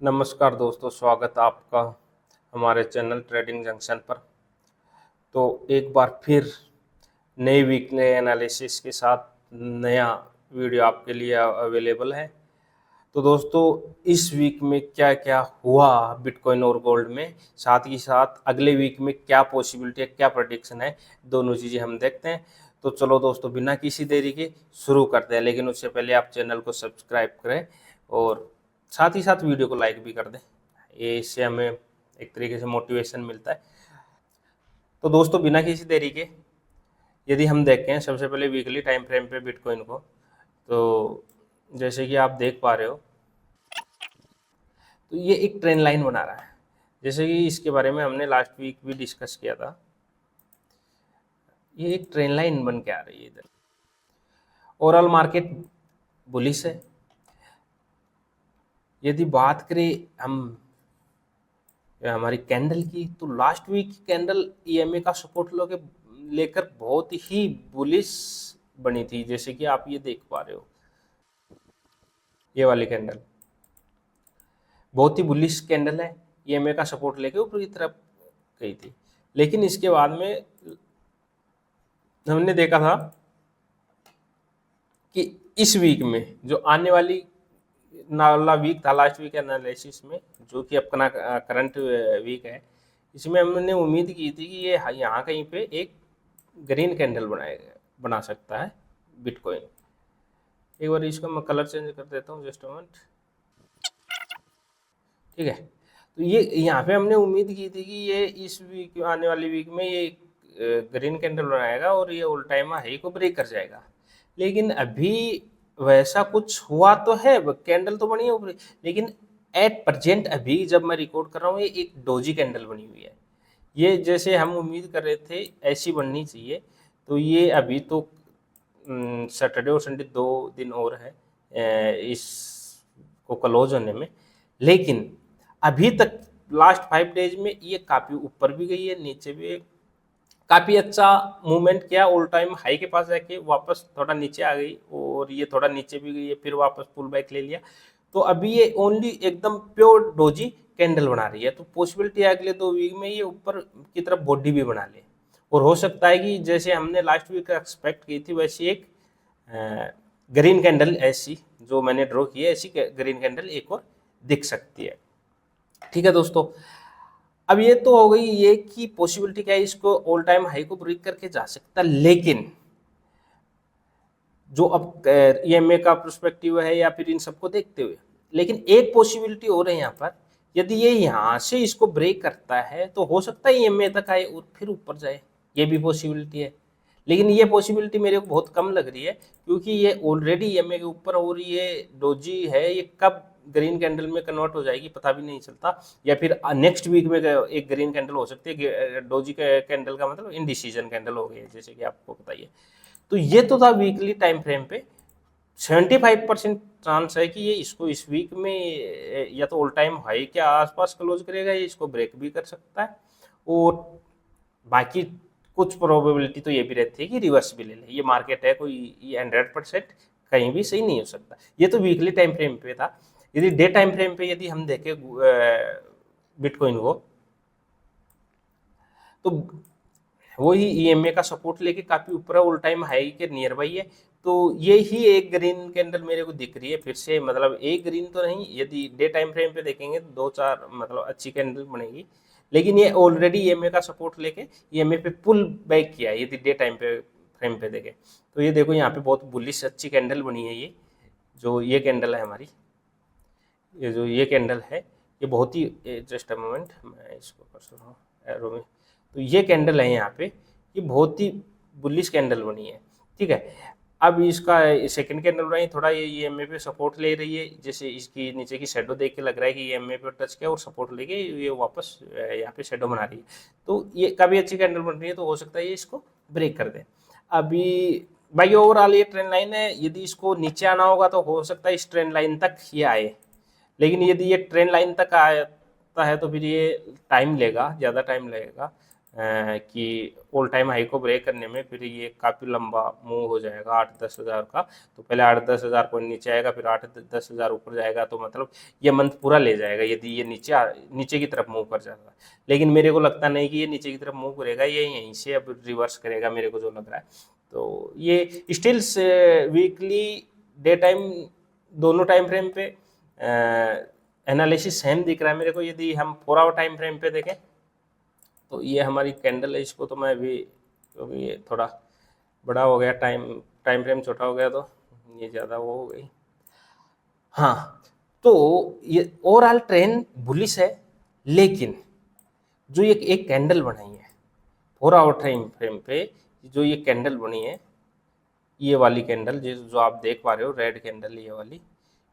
नमस्कार दोस्तों, स्वागत है आपका हमारे चैनल ट्रेडिंग जंक्शन पर। तो एक बार फिर नई वीकली एनालिसिस के साथ नया वीडियो आपके लिए अवेलेबल है। तो दोस्तों, इस वीक में क्या क्या हुआ बिटकॉइन और गोल्ड में, साथ ही साथ अगले वीक में क्या पॉसिबिलिटी है, क्या प्रेडिक्शन है, दोनों चीज़ें हम देखते हैं। तो चलो दोस्तों, बिना किसी देरी के शुरू करते हैं, लेकिन उससे पहले आप चैनल को सब्सक्राइब करें और साथ ही साथ वीडियो को लाइक भी कर दें। ये इससे हमें एक तरीके से मोटिवेशन मिलता है। तो दोस्तों, बिना किसी देरी के यदि हम देखें सबसे पहले वीकली टाइम फ्रेम पे बिटकॉइन को, तो जैसे कि आप देख पा रहे हो, तो ये एक ट्रेंड लाइन बना रहा है। जैसे कि इसके बारे में हमने लास्ट वीक भी डिस्कस किया था। ये एक ट्रेंड लाइन बन के आ रही है इधर। ओवरऑल मार्केट बुलिश है। यदि बात करें हम हमारी कैंडल की, तो लास्ट वीक की कैंडल ईएमए का सपोर्ट लेकर बहुत ही बुलिश बनी थी। जैसे कि आप ये देख पा रहे हो, ये वाली कैंडल बहुत ही बुलिश कैंडल है, ईएमए का सपोर्ट लेके ऊपर की तरफ गई थी। लेकिन इसके बाद में हमने देखा था कि इस वीक में जो आने वाली वाला वीक था, लास्ट वीक एनालिसिस में, जो कि अपना करंट वीक है, इसमें हमने उम्मीद की थी कि ये यहाँ कहीं पे एक ग्रीन कैंडल बना सकता है बिटकॉइन। एक बार इसका मैं कलर चेंज कर देता हूँ, जस्ट मोमेंट। ठीक है, तो ये यहाँ पे हमने उम्मीद की थी कि ये इस वीक, आने वाली वीक में ये ग्रीन कैंडल बनाएगा और ये ऑल टाइम हाई को ब्रेक कर जाएगा। लेकिन अभी वैसा कुछ हुआ तो है, कैंडल तो बनी है ऊपर, लेकिन एट प्रेजेंट अभी जब मैं रिकॉर्ड कर रहा हूँ, ये एक डोजी कैंडल बनी हुई है। ये जैसे हम उम्मीद कर रहे थे ऐसी बननी चाहिए। तो ये अभी तो सैटरडे और संडे 2 दिन और है इस को क्लोज होने में, लेकिन अभी तक लास्ट 5 डेज में ये काफ़ी ऊपर भी गई है, नीचे भी काफ़ी अच्छा मूवमेंट किया। ऑल टाइम हाई के पास जाके वापस थोड़ा नीचे आ गई और ये थोड़ा नीचे भी गई है, फिर वापस पुल बैक ले लिया। तो अभी ये ओनली एकदम प्योर डोजी कैंडल बना रही है। तो पॉसिबिलिटी है अगले 2 वीक में ये ऊपर की तरफ बॉडी भी बना ले, और हो सकता है कि जैसे हमने लास्ट वीक एक्सपेक्ट की थी वैसी एक ग्रीन कैंडल, ऐसी जो मैंने ड्रॉ की है, ऐसी ग्रीन कैंडल एक और दिख सकती है। ठीक है दोस्तों, अब ये तो हो गई ये कि पॉसिबिलिटी क्या है, इसको ऑल टाइम हाई को ब्रेक करके जा सकता, लेकिन जो अब ईएमए का पर्सपेक्टिव है या फिर इन सबको देखते हुए, लेकिन एक पॉसिबिलिटी और है यहाँ पर, यदि ये यहाँ से इसको ब्रेक करता है तो हो सकता है ईएमए तक आए और फिर ऊपर जाए, ये भी पॉसिबिलिटी है। लेकिन ये पॉसिबिलिटी मेरे को बहुत कम लग रही है, क्योंकि ये ऑलरेडी ईएमए के ऊपर और ये डोजी है, ये कब ग्रीन कैंडल में कन्वर्ट हो जाएगी पता भी नहीं चलता, या फिर नेक्स्ट वीक में एक ग्रीन कैंडल हो सकती है। डोजी कैंडल का मतलब इनडिसीजन कैंडल हो गई है, जैसे कि आपको बताइए। तो ये तो था वीकली टाइम फ्रेम पे 75% चांस है कि ये इसको इस वीक में या तो ऑल टाइम हाई के आसपास क्लोज करेगा, या इसको ब्रेक भी कर सकता है, और बाकी कुछ प्रोबेबिलिटी तो ये भी रहती है कि रिवर्स भी ले ले। ये मार्केट है, कोई 100% कहीं भी सही नहीं हो सकता। ये तो वीकली टाइम फ्रेम पे था। यदि डे टाइम फ्रेम पे यदि हम देखें बिटकॉइन को, तो वही ईएमए का सपोर्ट लेके काफी ऊपर है, ऑल टाइम हाई के नियर बाई है। तो ये ही एक ग्रीन कैंडल मेरे को दिख रही है फिर से, मतलब एक ग्रीन तो नहीं, यदि डे टाइम फ्रेम पे देखेंगे तो 2-4 मतलब अच्छी कैंडल बनेगी। लेकिन ये ऑलरेडी ईएमए का सपोर्ट लेके ईएमए पे पुल बैक किया है, यदि डे टाइम पे फ्रेम पे देखें। तो ये देखो, यहाँ पे बहुत बुलिश अच्छी कैंडल बनी है। ये जो ये कैंडल है हमारी, ये जो ये कैंडल है, ये बहुत ही, जस्ट अ मोमेंट मैं इसको कर सकता हूँ एरो में। तो ये कैंडल है यहाँ पे, ये बहुत ही बुलिश कैंडल बनी है। ठीक है, अब इसका सेकंड कैंडल बनाई, थोड़ा ये ईएमए पे सपोर्ट ले रही है, जैसे इसकी नीचे की शेडो देख के लग रहा है कि ईएमए पे टच किया और सपोर्ट लेके ये वापस यहाँ पे शेडो बना रही है। तो ये काफ़ी अच्छी कैंडल बन रही है, तो हो सकता है ये इसको ब्रेक कर दे। अभी भाई ओवरऑल ये ट्रेंड लाइन है, यदि इसको नीचे आना होगा तो हो सकता है इस ट्रेंड लाइन तक ये आए, लेकिन यदि ये ट्रेंड लाइन तक आता है तो फिर ये टाइम लेगा, ज़्यादा टाइम लगेगा। कि ऑल टाइम हाई को ब्रेक करने में फिर ये काफ़ी लंबा मूव हो जाएगा 8-10 हज़ार का। तो पहले 8-10 हज़ार पॉइंट नीचे आएगा, फिर 8-10 हज़ार ऊपर जाएगा, तो मतलब ये मंथ पूरा ले जाएगा यदि ये नीचे की तरफ मूव कर जाता है। लेकिन मेरे को लगता नहीं कि ये नीचे की तरफ मूव करेगा, ये यहीं से अब रिवर्स करेगा, मेरे को जो लग रहा है। तो ये स्टिल वीकली, डे टाइम, दोनों टाइम फ्रेम पे एनालिसिस सेम दिख रहा है मेरे को। यदि हम 4 आवर टाइम फ्रेम पे देखें तो ये हमारी कैंडल है, इसको तो मैं अभी, क्योंकि ये थोड़ा बड़ा हो गया, टाइम फ्रेम छोटा हो गया तो ये ज़्यादा वो हो गई। हाँ, तो ये ओवरऑल ट्रेंड बुलिश है, लेकिन जो ये एक कैंडल बनाई है 4 आवर टाइम फ्रेम पे, जो ये कैंडल बनी है, ये वाली कैंडल जो आप देख पा रहे हो, रेड कैंडल ये वाली,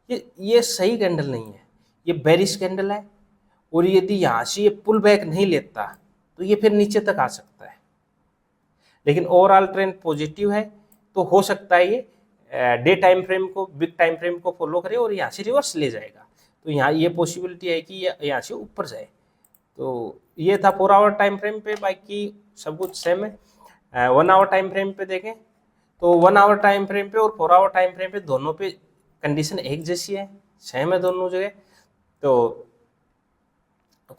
ये सही कैंडल नहीं है, ये बेरिश कैंडल है। और यदि यहाँ से ये पुल बैक नहीं लेता तो ये फिर नीचे तक आ सकता है। लेकिन ओवरऑल ट्रेंड पॉजिटिव है, तो हो सकता है ये डे टाइम फ्रेम को, बिग टाइम फ्रेम को फॉलो करे और यहाँ से रिवर्स ले जाएगा। तो यहाँ ये पॉसिबिलिटी है कि ये यहाँ से ऊपर जाए। तो ये था 4 आवर टाइम फ्रेम पे, बाकी सब कुछ सेम है। 1 आवर टाइम फ्रेम पे देखें तो 1 आवर टाइम फ्रेम पे और 4 आवर टाइम फ्रेम पे दोनों पे कंडीशन एक जैसी है, सेम है दोनों जगह। तो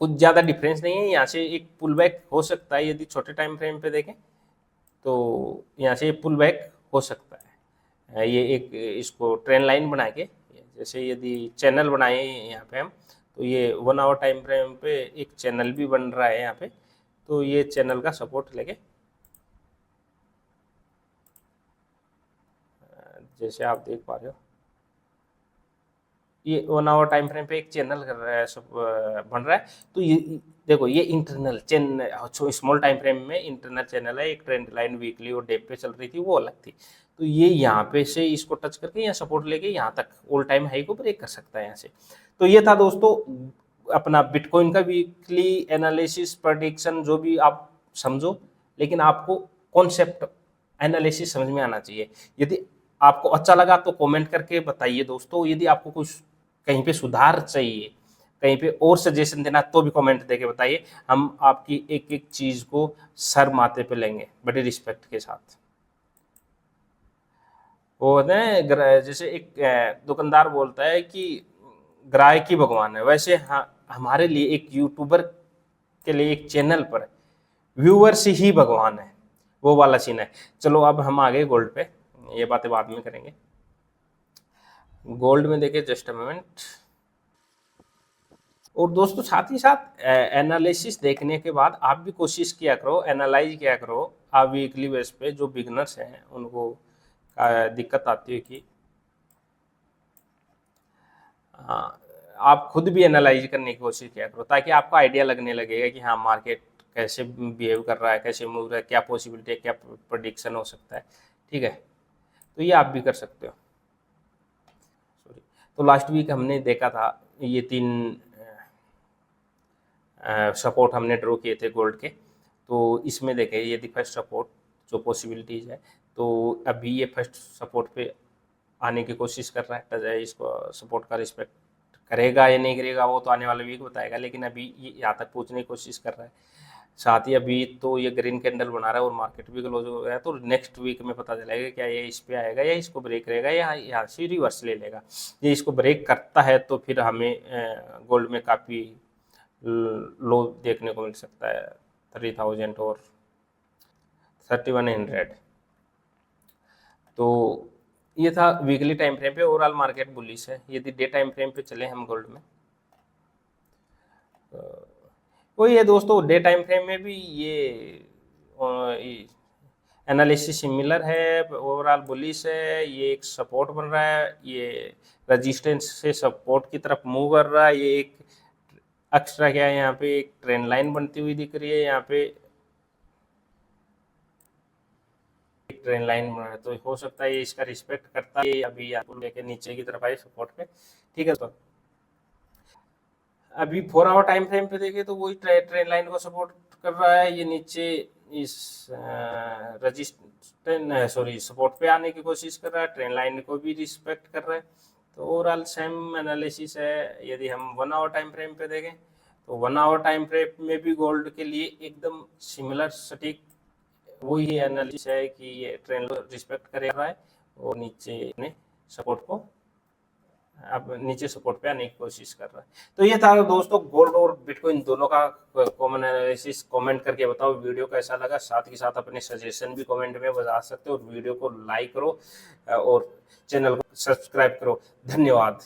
कुछ ज़्यादा डिफरेंस नहीं है। यहाँ से एक पुल बैक हो सकता है, यदि छोटे टाइम फ्रेम पे देखें तो यहाँ से पुल बैक हो सकता है। ये एक इसको ट्रेन लाइन बना के, जैसे यदि चैनल बनाए यहाँ पे हम, तो ये 1 आवर टाइम फ्रेम पे एक चैनल भी बन रहा है यहाँ पे। तो ये चैनल का सपोर्ट लेके, जैसे आप देख पा रहे हो, ये 1 आवर टाइम फ्रेम पे एक चैनल कर रहा है, सब बन रहा है। तो ये देखो, ये internal channel, small time frame में इंटरनल चैनल है। एक ट्रेंड लाइन वीकली और डे पे चल रही थी, वो अलग थी। तो ये यहाँ पे से इसको टच करके यहाँ सपोर्ट लेके यहाँ तक ऑल टाइम हाई को ब्रेक कर सकता है यहाँ से। तो ये था दोस्तों अपना बिटकॉइन का वीकली एनालिसिस, प्रेडिक्शन, जो भी आप समझो, लेकिन आपको कॉन्सेप्ट एनालिसिस समझ में आना चाहिए। यदि आपको अच्छा लगा तो कमेंट करके बताइए दोस्तों। यदि आपको कुछ कहीं पे सुधार चाहिए, कहीं पे और सजेशन देना, तो भी कमेंट देके बताइए। हम आपकी एक एक चीज को सर माथे पे लेंगे बड़ी रिस्पेक्ट के साथ। वो होते हैं, जैसे एक दुकानदार बोलता है कि ग्राहक ही भगवान है, वैसे हमारे लिए एक यूट्यूबर के लिए एक चैनल पर व्यूअर्स ही भगवान है, वो वाला सीन है। चलो अब हम आगे गोल्ड पे, ये बातें बाद में करेंगे। गोल्ड में देखिए, जस्ट अ मोमेंट। और दोस्तों साथ ही साथ एनालिसिस देखने के बाद आप भी कोशिश किया करो, एनालाइज किया करो। आप वीकली बेस पे जो बिगनर्स हैं उनको दिक्कत आती है कि आप खुद भी एनालाइज करने की कोशिश किया करो, ताकि आपको आइडिया लगने लगेगा कि हाँ मार्केट कैसे बिहेव कर रहा है, कैसे मूव कर रहा है, क्या पॉसिबिलिटी है, क्या प्रोडिक्शन हो सकता है। ठीक है, तो ये आप भी कर सकते हो। सॉरी। तो लास्ट वीक हमने देखा था ये 3 सपोर्ट हमने ड्रॉ किए थे गोल्ड के। तो इसमें देखें, यदि फर्स्ट सपोर्ट जो पॉसिबिलिटीज़ है, तो अभी ये फर्स्ट सपोर्ट पे आने की कोशिश कर रहा है। इसको सपोर्ट का रिस्पेक्ट करेगा या नहीं करेगा वो तो आने वाले वीक बताएगा, लेकिन अभी ये यहाँ तक पहुँचने की कोशिश कर रहा है। साथ ही अभी तो ये ग्रीन कैंडल बना रहा है और मार्केट भी क्लोज हो गया है। तो नेक्स्ट वीक में पता चलेगा क्या ये इस पे आएगा या इसको ब्रेक करेगा या यहाँ से रिवर्स ले लेगा। ये इसको ब्रेक करता है तो फिर हमें गोल्ड में काफ़ी लो देखने को मिल सकता है, 3000 और 3100। तो ये था वीकली टाइम फ्रेम पे, ओवरऑल मार्केट बुलिश है। यदि डे टाइम फ्रेम पे चले हम गोल्ड में, वही है दोस्तों, डे टाइम फ्रेम में भी ये एनालिसिस सिमिलर है, ओवरऑल बुलिश है। ये एक सपोर्ट बन रहा है, ये रेजिस्टेंस से सपोर्ट की तरफ मूव कर रहा है। ये एक एक्स्ट्रा क्या है, यहाँ पे एक ट्रेंड लाइन बनती हुई दिख रही है, यहाँ पे एक ट्रेंड लाइन बना है। तो हो सकता है ये इसका रिस्पेक्ट करता है, अभी आपको लेके नीचे की तरफ आए सपोर्ट पे। ठीक है, तो अभी 4 आवर टाइम फ्रेम पे देखें तो वही ट्रेंड लाइन को सपोर्ट कर रहा है। ये नीचे इस रजिस्टेंस सॉरी सपोर्ट पे आने की कोशिश कर रहा है, ट्रेंड लाइन को भी रिस्पेक्ट कर रहा है। तो ओवरऑल सेम एनालिसिस है। यदि हम 1 आवर टाइम फ्रेम पे देखें तो 1 आवर टाइम फ्रेम में भी गोल्ड के लिए एकदम सिमिलर सटीक वही एनालिसिस है कि ये ट्रेंड रिस्पेक्ट कर रहा है और नीचे अपने सपोर्ट को अब नीचे सपोर्ट पे आने की कोशिश कर रहा है। तो ये था दोस्तों गोल्ड और बिटकॉइन दोनों का कॉमन एनालिसिस। कमेंट करके बताओ वीडियो कैसा लगा, साथ ही साथ अपने सजेशन भी कमेंट में बता सकते हो। और वीडियो को लाइक करो और चैनल को सब्सक्राइब करो। धन्यवाद।